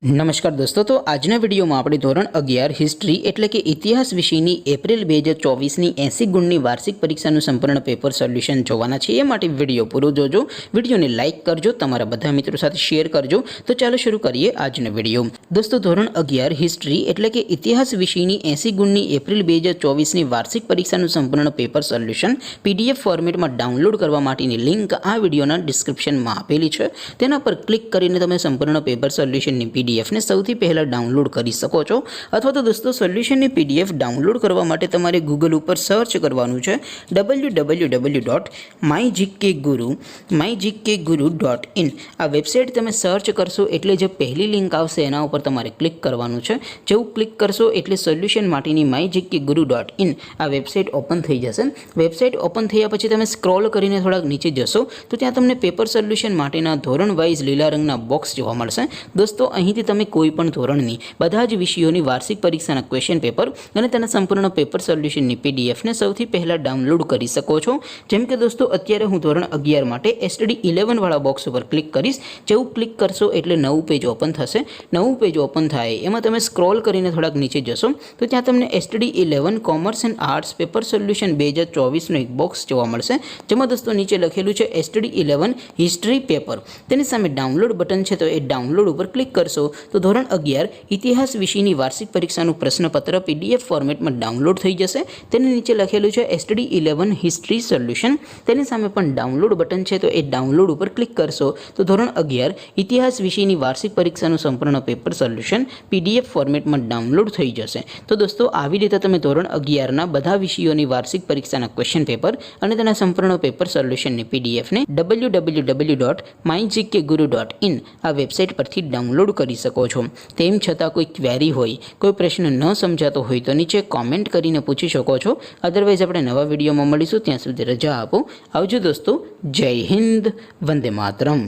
નમસ્કાર દોસ્તો, તો આજના વિડીયોમાં આપણે ધોરણ 11 હિસ્ટ્રી એટલે કે ઇતિહાસ વિષયની એપ્રિલ 2024ની 80 ગુણની વાર્ષિક પરીક્ષાનું સંપૂર્ણ પેપર સોલ્યુશન જોવાના છે। એ માટે વિડીયો પૂરો જોજો, વિડીયોને લાઇક કરજો, તમારા બધા મિત્રો સાથે શેર કરજો। તો ચાલો શરૂ કરીએ આજનો વિડીયો। દોસ્તો, ધોરણ 11 હિસ્ટ્રી એટલે કે ઇતિહાસ વિષયની 80 ગુણની એપ્રિલ 2024ની વાર્ષિક પરીક્ષાનું સંપૂર્ણ પેપર સોલ્યુશન PDF ફોર્મેટમાં ડાઉનલોડ કરવા માટેની લિંક આ વિડીયોના ડિસ્ક્રિપ્શનમાં આપેલી છે। તેના પર ક્લિક કરીને તમે સંપૂર્ણ પેપર સોલ્યુશનની PDF ને સૌથી પહેલા ડાઉનલોડ કરી શકો છો। અથવા તો દોસ્તો, સોલ્યુશનની PDF ડાઉનલોડ કરવા માટે તમારે ગૂગલ ઉપર સર્ચ કરવાનું છે www.mygkguru.in। આ વેબસાઇટ તમે સર્ચ કરશો એટલે જે પહેલી લિંક આવશે એના ઉપર તમારે ક્લિક કરવાનું છે। જેવું ક્લિક કરશો એટલે સોલ્યુશન માટેની mygkguru.in આ વેબસાઇટ ઓપન થઈ જશે। વેબસાઇટ ઓપન થયા પછી તમે સ્ક્રોલ કરીને થોડાક નીચે જશો તો ત્યાં તમને પેપર સોલ્યુશન માટેના ધોરણ વાઇઝ લીલા રંગના બોક્સ જોવા મળશે। દોસ્તો, અહીંથી તમે કોઈ પણ ધોરણની બધા જ વિષયોની વાર્ષિક પરીક્ષાના ક્વેશ્ચન પેપર અને તેના સંપૂર્ણ પેપર સોલ્યુશનની PDF ને સૌથી પહેલા ડાઉનલોડ કરી શકો છો। જેમ કે દોસ્તો, અત્યારે હું ધોરણ 11 માટે STD11 વાળા બોક્સ ઉપર ક્લિક કરીશ। જેવું ક્લિક કરશો એટલે નવું પેજ ઓપન થશે। નવું પેજ ઓપન થાય એમાં તમે સ્ક્રોલ કરીને થોડાક નીચે જશો તો ત્યાં તમને STD11 commerce and arts paper solution 2024નું એક બોક્સ જોવા મળશે, જેમાં દોસ્તો નીચે લખેલું છે STD11 હિસ્ટ્રી પેપર। તેની સામે ડાઉનલોડ બટન છે, તો એ ડાઉનલોડ ઉપર ક્લિક કરશો તો ધોરણ 11 ઇતિહાસ વિષયની વાર્ષિક પરીક્ષાનું પ્રશ્નપત્ર PDF ફોર્મેટમાં ડાઉનલોડ થઈ જશે। તેની નીચે લખેલું છે STD11 હિસ્ટ્રી સોલ્યુશન। તેની સામે પણ ડાઉનલોડ બટન છે, તો એ ડાઉનલોડ ઉપર ક્લિક કરશો તો ધોરણ 11 ઇતિહાસ વિષયની વાર્ષિક પરીક્ષાનું સંપૂર્ણ પેપર સોલ્યુશન PDF ફોર્મેટમાં ડાઉનલોડ થઈ જશે। તો દોસ્તો, આવી રીતે તમે ધોરણ 11ના બધા વિષયોની વાર્ષિક પરીક્ષાના ક્વેશ્ચન પેપર અને તેના સંપૂર્ણ પેપર સોલ્યુશનની PDF ને www.mygkguru.in આ વેબસાઇટ પરથી ડાઉનલોડ કરી શકો છો। તેમ છતાં કોઈ ક્વેરી હોય, કોઈ પ્રશ્ન ન સમજાતો હોય તો નીચે કોમેન્ટ કરીને પૂછી શકો છો। અદરવાઇઝ આપણે નવા વિડીયોમાં મળીશું, ત્યાં સુધી રજા આપો। આવજો દોસ્તો, જય હિન્દ, વંદે માતરમ।